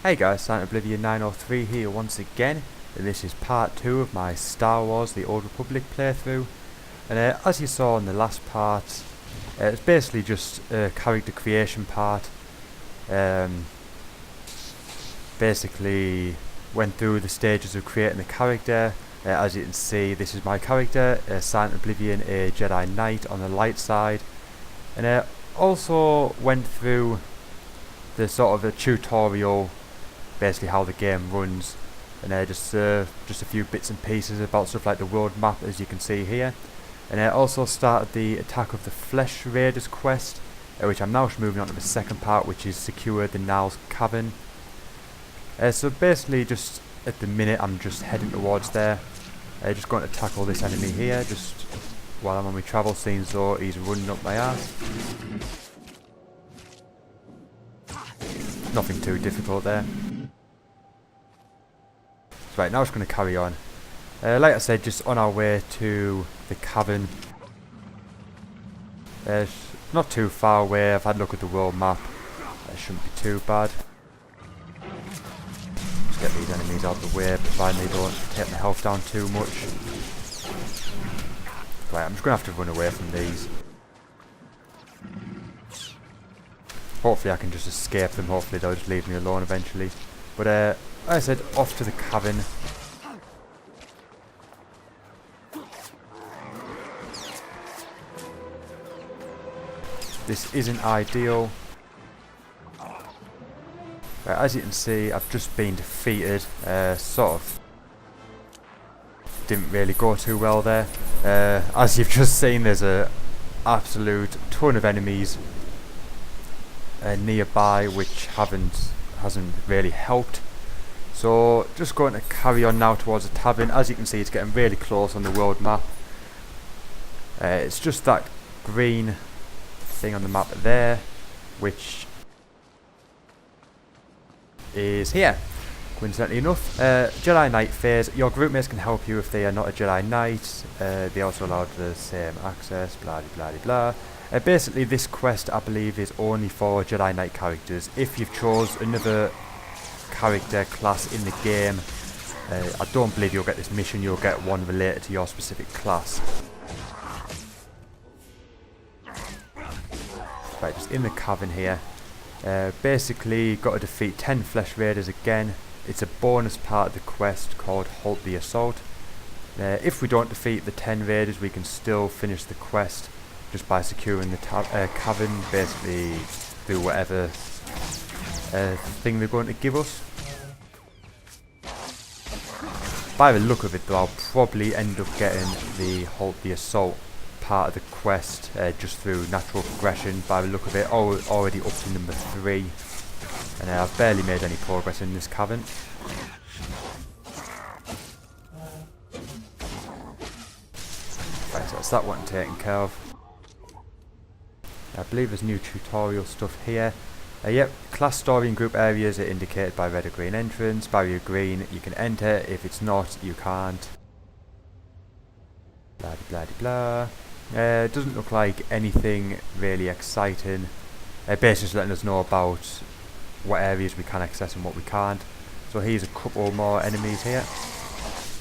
Hey guys, Silent Oblivion 903 here once again, and this is part 2 of my Star Wars The Old Republic playthrough. And as you saw in the last part, it's basically just a character creation part. Basically went through the stages of creating the character. As you can see, this is my character, Silent Oblivion, a Jedi Knight on the light side. And also went through the sort of a tutorial, basically how the game runs, and just a few bits and pieces about stuff like the world map, as you can see here. And I also started the Attack of the Flesh Raiders quest, which I'm now moving on to the second part, which is secure the Gnarls Cavern. So basically, just at the minute, I'm just heading towards there. Just going to tackle this enemy here, just while I'm on my travel, seeing though he's running up my ass. Nothing too difficult there. Right, now it's going to carry on. Like I said, just on our way to the cavern. It's not too far away. I've had a look at the world map. It shouldn't be too bad. Just get these enemies out of the way, providing they don't take my health down too much. Right, I'm just going to have to run away from these. Hopefully I can just escape them. Hopefully they'll just leave me alone eventually. But like I said, off to the cavern. This isn't ideal. Right, as you can see, I've just been defeated. Sort of didn't really go too well there. As you've just seen, there's a absolute ton of enemies nearby, which hasn't really helped. So just going to carry on now towards the tavern. As you can see, it's getting really close on the world map. It's just that green thing on the map there, which is here, coincidentally enough. Jedi Knight phase. Your group mates can help you if they are not a Jedi Knight. They also allowed the same access, blah blah blah blah. Basically, this quest, I believe, is only for Jedi Knight characters. If you've chose another character class in the game, I don't believe you'll get this mission. You'll get one related to your specific class. Right, just in the cavern here. Basically, got to defeat 10 Flesh Raiders again. It's a bonus part of the quest called Halt the Assault. If we don't defeat the 10 Raiders, we can still finish the quest just by securing the cavern, basically through whatever thing they're going to give us. By the look of it though, I'll probably end up getting the Halt the Assault part of the quest just through natural progression. By the look of it, already up to number 3, and I've barely made any progress in this cavern. Right, so that's that one taken care of. I believe there's new tutorial stuff here. Yep, class story and group areas are indicated by red or green entrance. Barrier green, you can enter. If it's not, you can't. Blah blah blah blah. It doesn't look like anything really exciting. Basically just letting us know about what areas we can access and what we can't. So here's a couple more enemies here.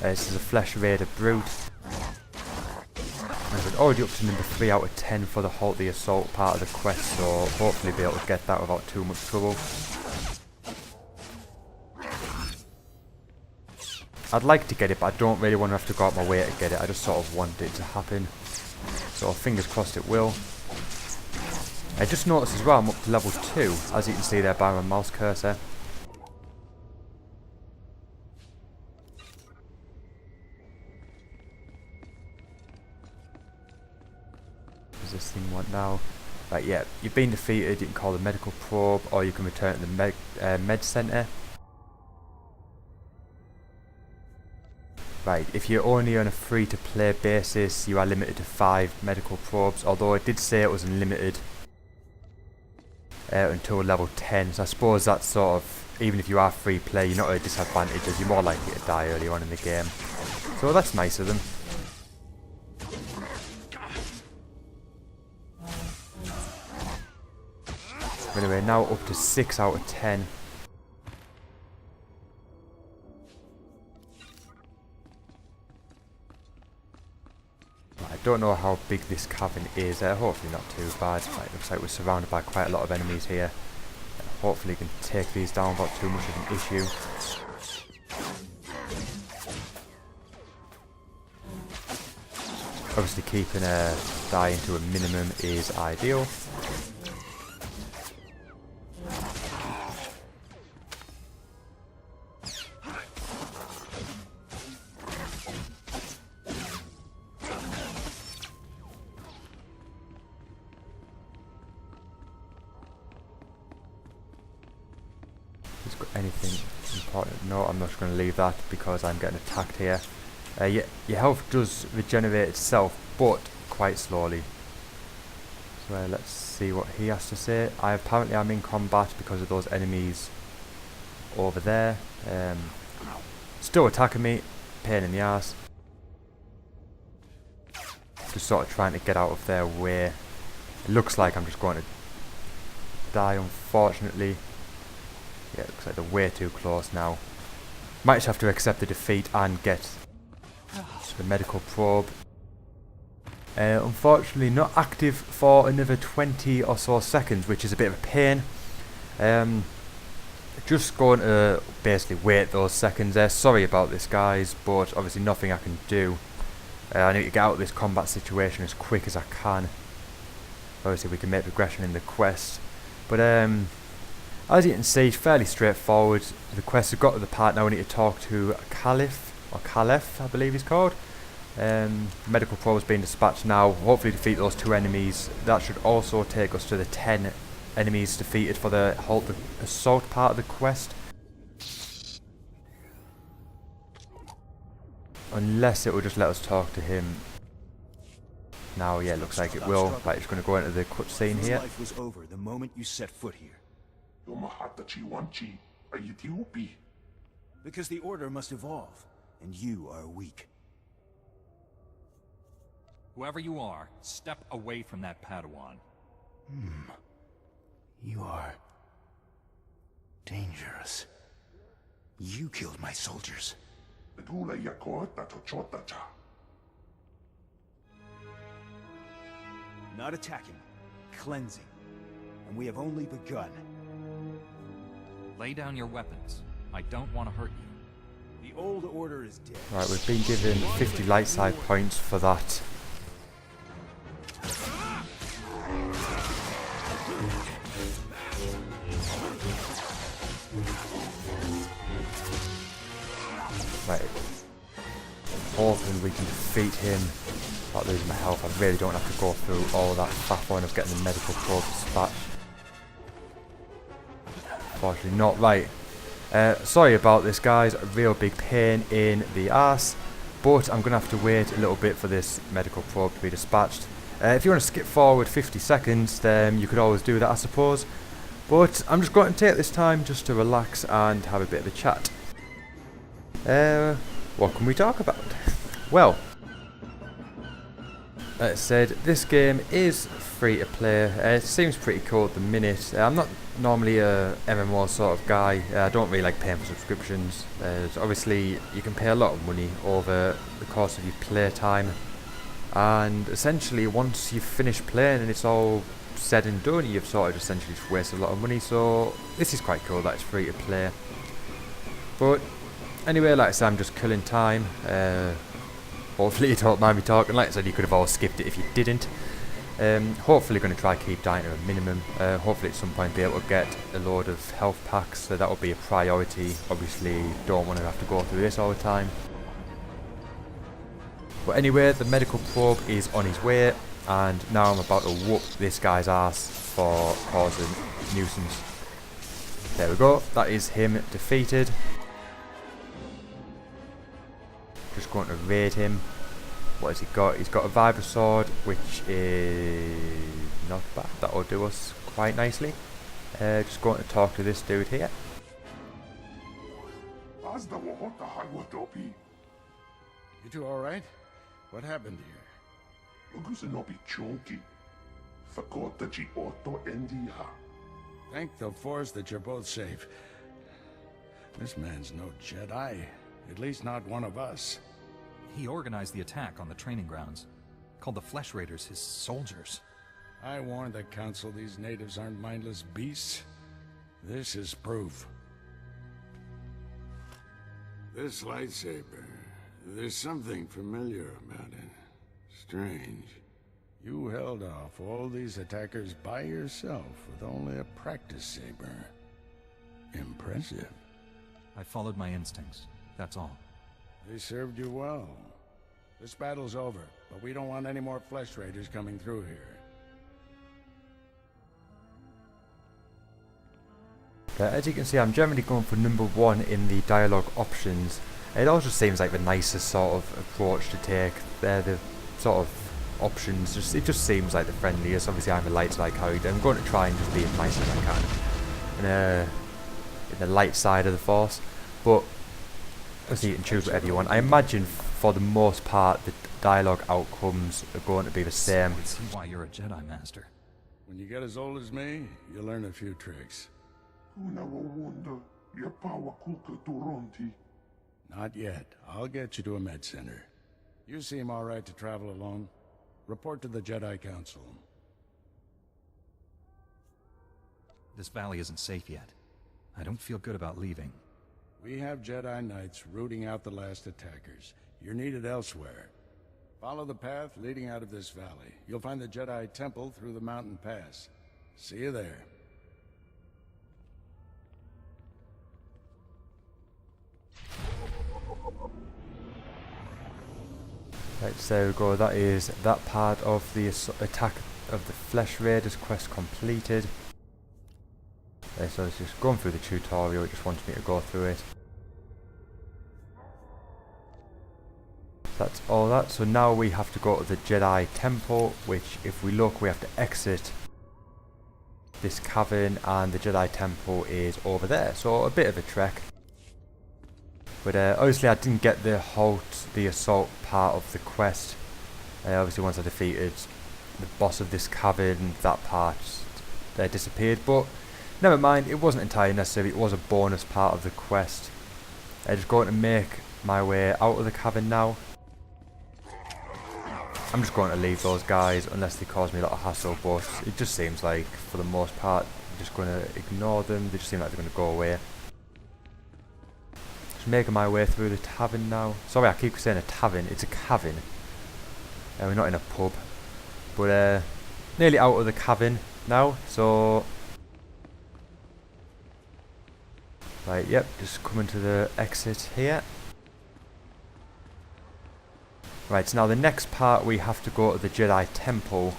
This is a Flesh Raider Brute. We're already up to number 3 out of 10 for the Halt the Assault part of the quest, so hopefully be able to get that without too much trouble. I'd like to get it, but I don't really want to have to go out my way to get it. I just sort of want it to happen. So fingers crossed it will. I just noticed as well I'm up to level 2, as you can see there by my mouse cursor. This thing want now. Right, yeah, you've been defeated. You can call the medical probe, or you can return to the med center. Right, if you're only on a free-to-play basis, you are limited to 5 medical probes, although it did say it was unlimited until level 10, so I suppose that's sort of, even if you are free play, you're not at a disadvantage, as you're more likely to die early on in the game. So that's nice of them. Anyway, now up to 6 out of 10. Don't know how big this cavern is. Hopefully not too bad. Right, looks like we're surrounded by quite a lot of enemies here. Hopefully we can take these down without too much of an issue. Obviously keeping dying to a minimum is ideal. Anything important? No, I'm not going to leave that because I'm getting attacked here. Your health does regenerate itself, but quite slowly. So let's see what he has to say. Apparently I'm in combat because of those enemies over there. Still attacking me, pain in the ass. Just sort of trying to get out of their way. It looks like I'm just going to die, unfortunately. Yeah, it looks like they're way too close now. Might just have to accept the defeat and get the medical probe. Unfortunately not active for another 20 or so seconds, which is a bit of a pain. Just going to basically wait those seconds there. Sorry about this, guys, but obviously nothing I can do. I need to get out of this combat situation as quick as I can. Obviously we can make progression in the quest. But as you can see, it's fairly straightforward. The quest have got to the part now we need to talk to Caliph, I believe he's called. Medical probe has been dispatched now. Hopefully defeat those 2 enemies. That should also take us to the 10 enemies defeated for the halt the assault part of the quest. Unless it will just let us talk to him. Now, yeah, looks like it will. Right, it's going to go into the cutscene here. Life was over the moment you set foot here. Because the Order must evolve, and you are weak. Whoever you are, step away from that Padawan. You are dangerous. You killed my soldiers. Not attacking, cleansing. And we have only begun. Lay down your weapons. I don't want to hurt you. The old order is dead. Right, we've been given 50 light side points for that. Right. Hoping we can defeat him without losing my health. I really don't have to go through all that faff line of getting the medical probe dispatched. Unfortunately not. Right. Sorry about this, guys. A real big pain in the ass. But I'm going to have to wait a little bit for this medical probe to be dispatched. If you want to skip forward 50 seconds, then you could always do that, I suppose. But I'm just going to take this time just to relax and have a bit of a chat. What can we talk about? Well, as I said, this game is free to play. It seems pretty cool at the minute. I'm not normally a MMO sort of guy. I don't really like paying for subscriptions. So obviously, you can pay a lot of money over the course of your playtime. And essentially, once you've finished playing and it's all said and done, you've sort of essentially just wasted a lot of money. So this is quite cool that it's free to play. But anyway, like I said, I'm just killing time. Hopefully you don't mind me talking. Like I said, you could have all skipped it if you didn't. Hopefully going to try keep dying to a minimum. Hopefully at some point be able to get a load of health packs, so that will be a priority. Obviously don't want to have to go through this all the time. But anyway, the medical probe is on his way, and now I'm about to whoop this guy's ass for causing nuisance. There we go, that is him defeated. Just going to raid him. What has he got? He's got a Vibra Sword, which is not bad. That'll do us quite nicely. Just going to talk to this dude here. You two alright? What happened here? Thank the Force that you're both safe. This man's no Jedi. At least not one of us. He organized the attack on the training grounds. called the Flesh Raiders his soldiers. I warned the Council these natives aren't mindless beasts. This is proof. This lightsaber, there's something familiar about it. Strange. You held off all these attackers by yourself with only a practice saber. Impressive. I followed my instincts, that's all. They served you well. This battle's over, but we don't want any more Flesh Raiders coming through here. As you can see, I'm generally going for number 1 in the dialogue options. It also seems like the nicest sort of approach to take. They're the sort of options, it just seems like the friendliest. Obviously I'm a light side character. I'm going to try and just be as nice as I can in the light side of the Force, but obviously you can choose whatever you want. I imagine for the most part the dialogue outcomes are going to be the same. I see why you're a Jedi Master. When you get as old as me, you'll learn a few tricks. Not yet. I'll get you to a med center. You seem all right to travel alone. Report to the Jedi Council. This valley isn't safe yet. I don't feel good about leaving. We have Jedi Knights rooting out the last attackers. You're needed elsewhere. Follow the path leading out of this valley. You'll find the Jedi Temple through the mountain pass. See you there. Right, so there we go. That is that part of the attack of the Flesh Raiders quest completed. So it's just going through the tutorial. It just wants me to go through it. That's all that. So now we have to go to the Jedi Temple, which if we look, we have to exit this cavern, and the Jedi Temple is over there. So a bit of a trek. But obviously I didn't get the assault part of the quest. Obviously once I defeated the boss of this cavern, that part disappeared. But never mind, it wasn't entirely necessary. It was a bonus part of the quest. I'm just going to make my way out of the cavern now. I'm just going to leave those guys unless they cause me a lot of hassle, but it just seems like for the most part I'm just going to ignore them. They just seem like they're going to go away. Making my way through the tavern now. Sorry, I keep saying a tavern. It's a cavern. We're not in a pub. But nearly out of the cavern now. So right, yep, just coming to the exit here. Right, so now the next part we have to go to the Jedi Temple.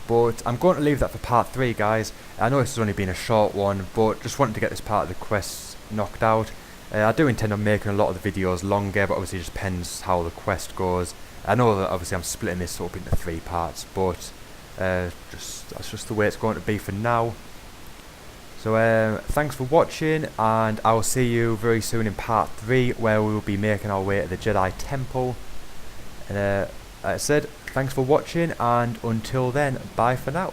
But I'm going to leave that for part 3, guys. I know this has only been a short one, but just wanted to get this part of the quest knocked out. I do intend on making a lot of the videos longer, but obviously it just depends how the quest goes. I know that obviously I'm splitting this up into 3 parts, but that's just the way it's going to be for now. So thanks for watching, and I'll see you very soon in part 3, where we will be making our way to the Jedi Temple. And like I said, thanks for watching, and until then, bye for now.